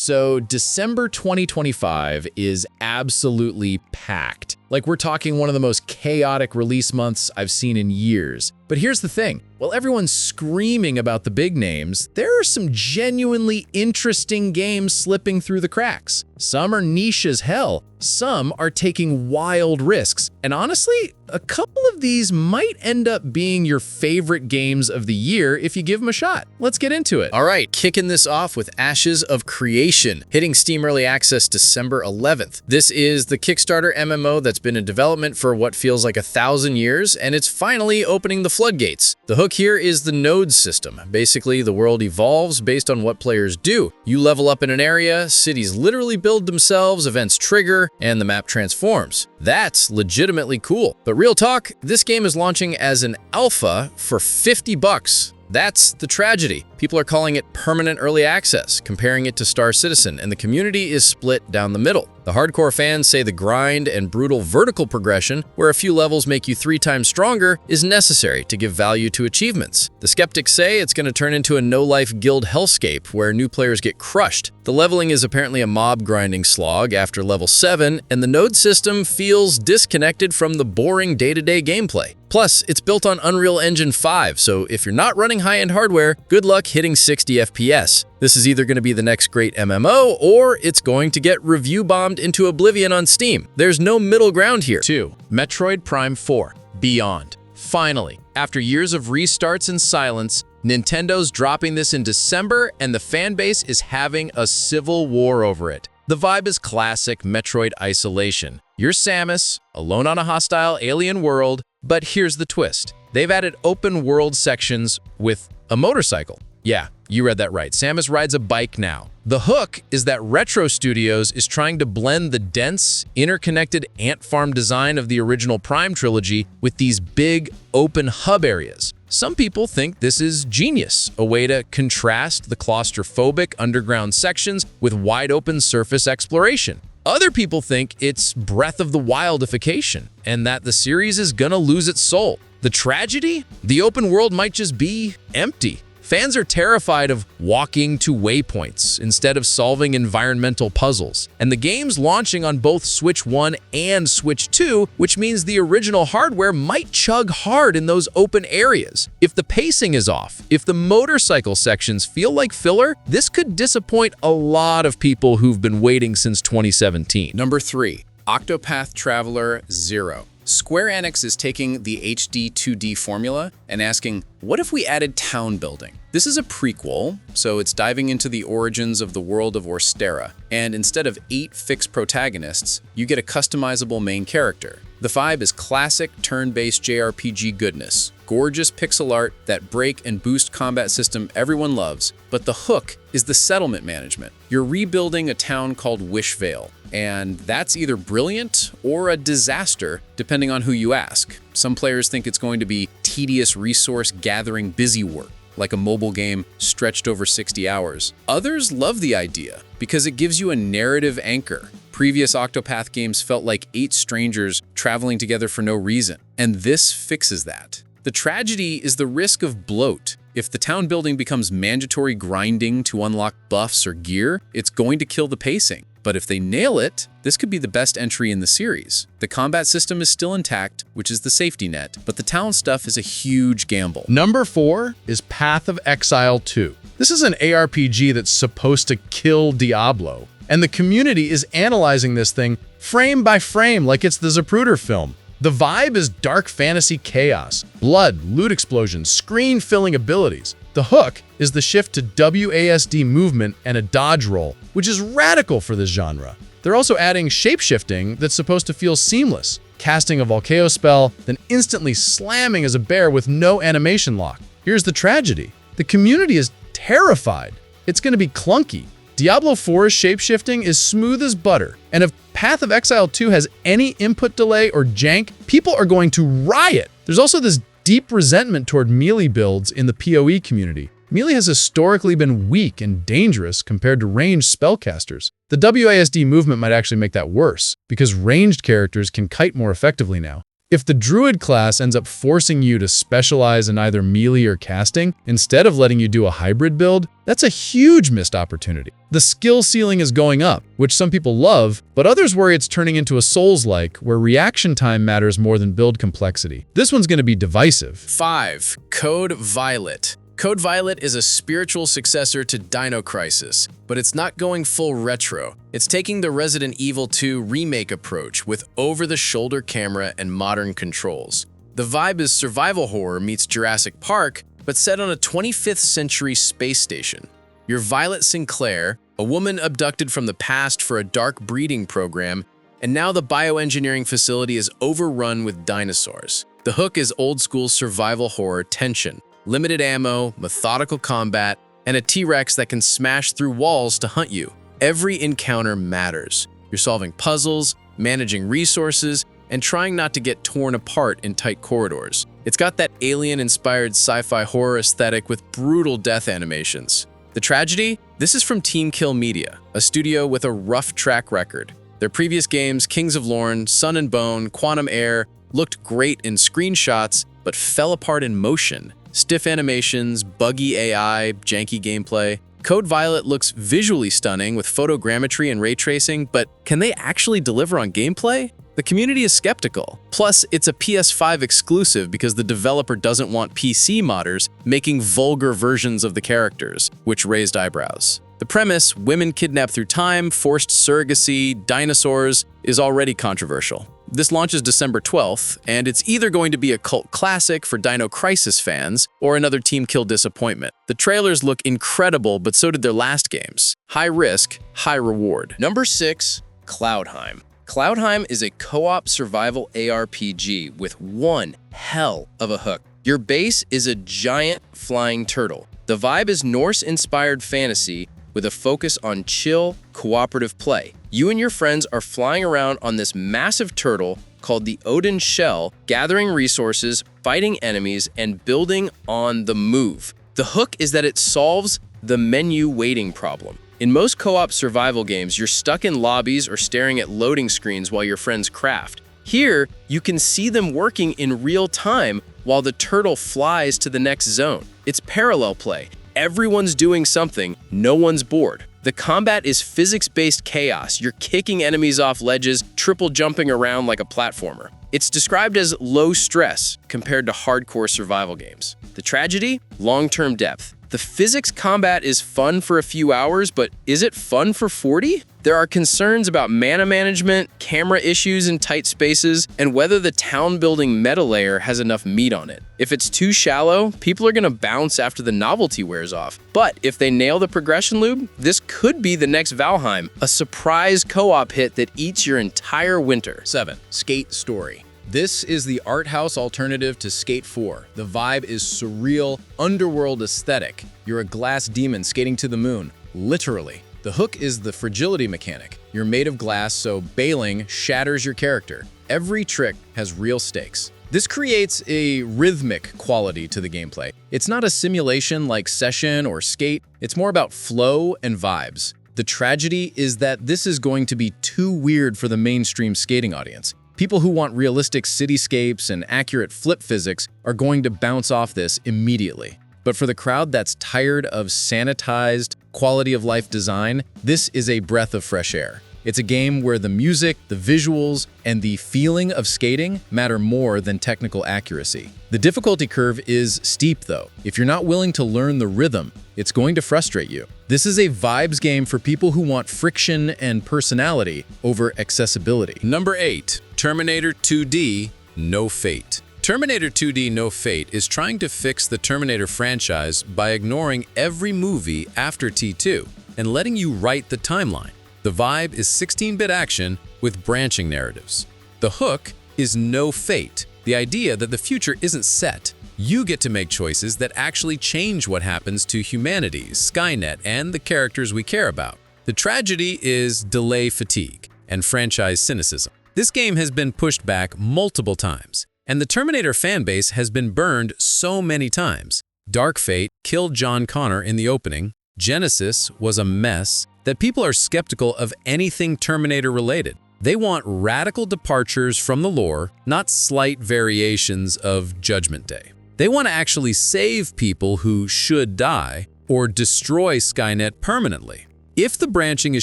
So December 2025 is absolutely packed. Like, we're talking one of the most chaotic release months I've seen in years. But here's the thing. While everyone's screaming about the big names, there are some genuinely interesting games slipping through the cracks. Some are niche as hell. Some are taking wild risks. And honestly, a couple of these might end up being your favorite games of the year if you give them a shot. Let's get into it. All right, kicking this off with Ashes of Creation, hitting Steam Early Access December 11th. This is the Kickstarter MMO that's been in development for what feels like 1,000 years, and it's finally opening the floodgates. The hook here is the node system. Basically, the world evolves based on what players do. You level up in an area, cities literally build themselves, events trigger, and the map transforms. That's legitimately cool. But real talk, this game is launching as an alpha for $50. That's the tragedy. People are calling it permanent early access, comparing it to Star Citizen, and the community is split down the middle. The hardcore fans say the grind and brutal vertical progression, where a few levels make you 3 times stronger, is necessary to give value to achievements. The skeptics say it's going to turn into a no-life guild hellscape where new players get crushed. The leveling is apparently a mob grinding slog after level 7, and the node system feels disconnected from the boring day-to-day gameplay. Plus, it's built on Unreal Engine 5, so if you're not running high-end hardware, good luck hitting 60 FPS. This is either going to be the next great MMO, or it's going to get review-bombed into oblivion on Steam. There's no middle ground here. 2. Metroid Prime 4 Beyond. Finally, after years of restarts and silence, Nintendo's dropping this in December, and the fanbase is having a civil war over it. The vibe is classic Metroid isolation. You're Samus, alone on a hostile alien world, but here's the twist. They've added open world sections with a motorcycle. Yeah, you read that right. Samus rides a bike now. The hook is that Retro Studios is trying to blend the dense, interconnected ant farm design of the original Prime trilogy with these big, open hub areas. Some people think this is genius, a way to contrast the claustrophobic underground sections with wide-open surface exploration. Other people think it's Breath of the Wildification, and that the series is gonna lose its soul. The tragedy? The open world might just be empty. Fans are terrified of walking to waypoints instead of solving environmental puzzles. And the game's launching on both Switch 1 and Switch 2, which means the original hardware might chug hard in those open areas. If the pacing is off, if the motorcycle sections feel like filler, this could disappoint a lot of people who've been waiting since 2017. Number 3. Octopath Traveler 0. Square Enix is taking the HD 2D formula and asking, what if we added town building? This is a prequel, so it's diving into the origins of the world of Orstera, and instead of 8 fixed protagonists, you get a customizable main character. The vibe is classic turn-based JRPG goodness. Gorgeous pixel art, that break and boost combat system everyone loves, but the hook is the settlement management. You're rebuilding a town called Wishvale, and that's either brilliant or a disaster, depending on who you ask. Some players think it's going to be tedious resource gathering busy work, like a mobile game stretched over 60 hours. Others love the idea because it gives you a narrative anchor. Previous Octopath games felt like 8 strangers traveling together for no reason, and this fixes that. The tragedy is the risk of bloat. If the town building becomes mandatory grinding to unlock buffs or gear, it's going to kill the pacing. But if they nail it, this could be the best entry in the series. The combat system is still intact, which is the safety net, but the town stuff is a huge gamble. Number 4 is Path of Exile 2. This is an ARPG that's supposed to kill Diablo, and the community is analyzing this thing frame by frame like it's the Zapruder film. The vibe is dark fantasy chaos, blood, loot explosions, screen-filling abilities. The hook is the shift to WASD movement and a dodge roll, which is radical for this genre. They're also adding shapeshifting that's supposed to feel seamless, casting a Volcano spell, then instantly slamming as a bear with no animation lock. Here's the tragedy. The community is terrified. It's going to be clunky. Diablo 4's shapeshifting is smooth as butter, and if Path of Exile 2 has any input delay or jank, people are going to riot. There's also this deep resentment toward melee builds in the PoE community. Melee has historically been weak and dangerous compared to ranged spellcasters. The WASD movement might actually make that worse, because ranged characters can kite more effectively now. If the druid class ends up forcing you to specialize in either melee or casting, instead of letting you do a hybrid build, that's a huge missed opportunity. The skill ceiling is going up, which some people love, but others worry it's turning into a Souls-like, where reaction time matters more than build complexity. This one's going to be divisive. 5. Code Violet. Code Violet is a spiritual successor to Dino Crisis, but it's not going full retro. It's taking the Resident Evil 2 remake approach with over-the-shoulder camera and modern controls. The vibe is survival horror meets Jurassic Park, but set on a 25th century space station. You're Violet Sinclair, a woman abducted from the past for a dark breeding program, and now the bioengineering facility is overrun with dinosaurs. The hook is old-school survival horror tension. Limited ammo, methodical combat, and a T-Rex that can smash through walls to hunt you. Every encounter matters. You're solving puzzles, managing resources, and trying not to get torn apart in tight corridors. It's got that alien-inspired sci-fi horror aesthetic with brutal death animations. The tragedy? This is from Team Kill Media, a studio with a rough track record. Their previous games, Kings of Lorne, Sun and Bone, Quantum Air, looked great in screenshots, but fell apart in motion. Stiff animations, buggy AI, janky gameplay. Code Violet looks visually stunning with photogrammetry and ray tracing, but can they actually deliver on gameplay? The community is skeptical. Plus, it's a PS5 exclusive because the developer doesn't want PC modders making vulgar versions of the characters, which raised eyebrows. The premise, women kidnapped through time, forced surrogacy, dinosaurs, is already controversial. This launches December 12th, and it's either going to be a cult classic for Dino Crisis fans or another Team Kill disappointment. The trailers look incredible, but so did their last games. High risk, high reward. Number 6, Cloudheim. Cloudheim is a co-op survival ARPG with one hell of a hook. Your base is a giant flying turtle. The vibe is Norse-inspired fantasy with a focus on chill, cooperative play. You and your friends are flying around on this massive turtle called the Odin Shell, gathering resources, fighting enemies, and building on the move. The hook is that it solves the menu waiting problem. In most co-op survival games, you're stuck in lobbies or staring at loading screens while your friends craft. Here, you can see them working in real time while the turtle flies to the next zone. It's parallel play. Everyone's doing something, no one's bored. The combat is physics-based chaos. You're kicking enemies off ledges, triple jumping around like a platformer. It's described as low stress compared to hardcore survival games. The tragedy? Long-term depth. The physics combat is fun for a few hours, but is it fun for 40? There are concerns about mana management, camera issues in tight spaces, and whether the town-building meta layer has enough meat on it. If it's too shallow, people are going to bounce after the novelty wears off. But if they nail the progression loop, this could be the next Valheim, a surprise co-op hit that eats your entire winter. 7. Skate Story. This is the art house alternative to Skate 4. The vibe is surreal, underworld aesthetic. You're a glass demon skating to the moon, literally. The hook is the fragility mechanic. You're made of glass, so bailing shatters your character. Every trick has real stakes. This creates a rhythmic quality to the gameplay. It's not a simulation like Session or Skate. It's more about flow and vibes. The tragedy is that this is going to be too weird for the mainstream skating audience. People who want realistic cityscapes and accurate flip physics are going to bounce off this immediately. But for the crowd that's tired of sanitized, quality-of-life design, this is a breath of fresh air. It's a game where the music, the visuals, and the feeling of skating matter more than technical accuracy. The difficulty curve is steep, though. If you're not willing to learn the rhythm, it's going to frustrate you. This is a vibes game for people who want friction and personality over accessibility. Number 8. Terminator 2D, No Fate. Terminator 2D No Fate is trying to fix the Terminator franchise by ignoring every movie after T2 and letting you write the timeline. The vibe is 16-bit action with branching narratives. The hook is no fate, the idea that the future isn't set. You get to make choices that actually change what happens to humanity, Skynet, and the characters we care about. The tragedy is delay fatigue and franchise cynicism. This game has been pushed back multiple times, and the Terminator fanbase has been burned so many times. Dark Fate killed John Connor in the opening. Genesis was a mess that people are skeptical of anything Terminator related. They want radical departures from the lore, not slight variations of Judgment Day. They want to actually save people who should die or destroy Skynet permanently. If the branching is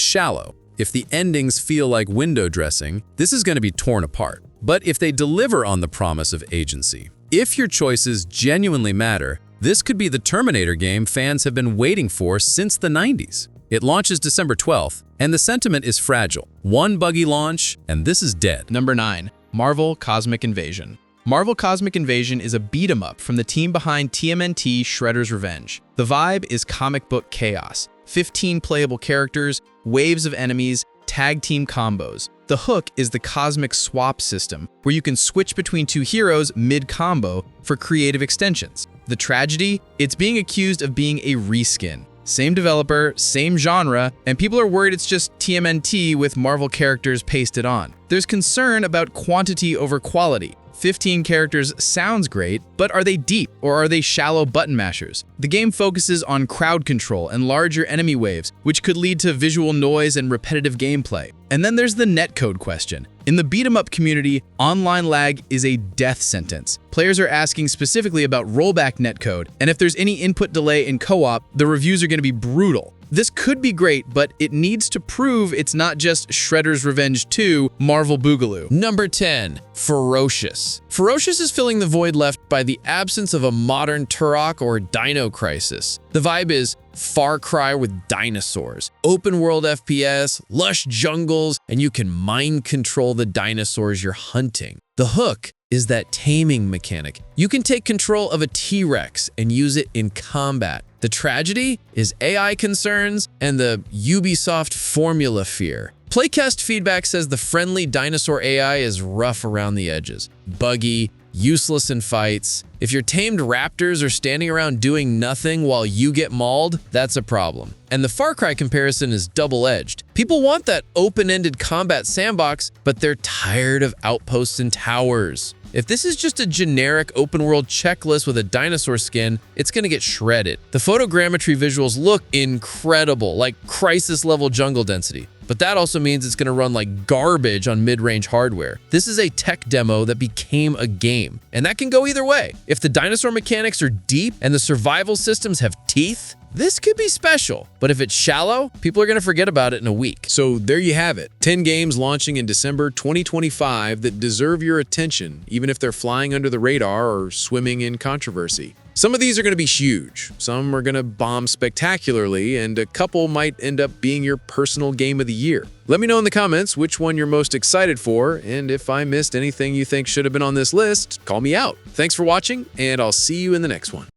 shallow, if the endings feel like window dressing, this is going to be torn apart. But if they deliver on the promise of agency, if your choices genuinely matter, this could be the Terminator game fans have been waiting for since the 90s. It launches December 12th, and the sentiment is fragile. One buggy launch, and this is dead. Number 9. Marvel Cosmic Invasion. Marvel Cosmic Invasion is a beat-em-up from the team behind TMNT Shredder's Revenge. The vibe is comic book chaos. 15 playable characters, waves of enemies, tag team combos. The hook is the cosmic swap system, where you can switch between two heroes mid-combo for creative extensions. The tragedy? It's being accused of being a reskin. Same developer, same genre, and people are worried it's just TMNT with Marvel characters pasted on. There's concern about quantity over quality. 15 characters sounds great, but are they deep or are they shallow button mashers? The game focuses on crowd control and larger enemy waves, which could lead to visual noise and repetitive gameplay. And then there's the netcode question. In the beat-em-up community, online lag is a death sentence. Players are asking specifically about rollback netcode, and if there's any input delay in co-op, the reviews are going to be brutal. This could be great, but it needs to prove it's not just Shredder's Revenge 2 Marvel Boogaloo. Number 10. Ferocious. Ferocious is filling the void left by the absence of a modern Turok or Dino crisis. The vibe is Far Cry with dinosaurs, open world FPS, lush jungles, and you can mind control the dinosaurs you're hunting. The hook is that taming mechanic. You can take control of a T-Rex and use it in combat. The tragedy is AI concerns and the Ubisoft formula fear. Playtest feedback says the friendly dinosaur AI is rough around the edges, buggy, useless in fights. If your tamed raptors are standing around doing nothing while you get mauled, that's a problem. And the Far Cry comparison is double-edged. People want that open-ended combat sandbox, but they're tired of outposts and towers. If this is just a generic open-world checklist with a dinosaur skin, it's gonna get shredded. The photogrammetry visuals look incredible, like Crisis-level jungle density. But that also means it's going to run like garbage on mid-range hardware. This is a tech demo that became a game, and that can go either way. If the dinosaur mechanics are deep and the survival systems have teeth, this could be special. But if it's shallow, people are going to forget about it in a week. So there you have it. 10 games launching in December 2025 that deserve your attention, even if they're flying under the radar or swimming in controversy. Some of these are going to be huge, some are going to bomb spectacularly, and a couple might end up being your personal game of the year. Let me know in the comments which one you're most excited for, and if I missed anything you think should have been on this list, call me out. Thanks for watching, and I'll see you in the next one.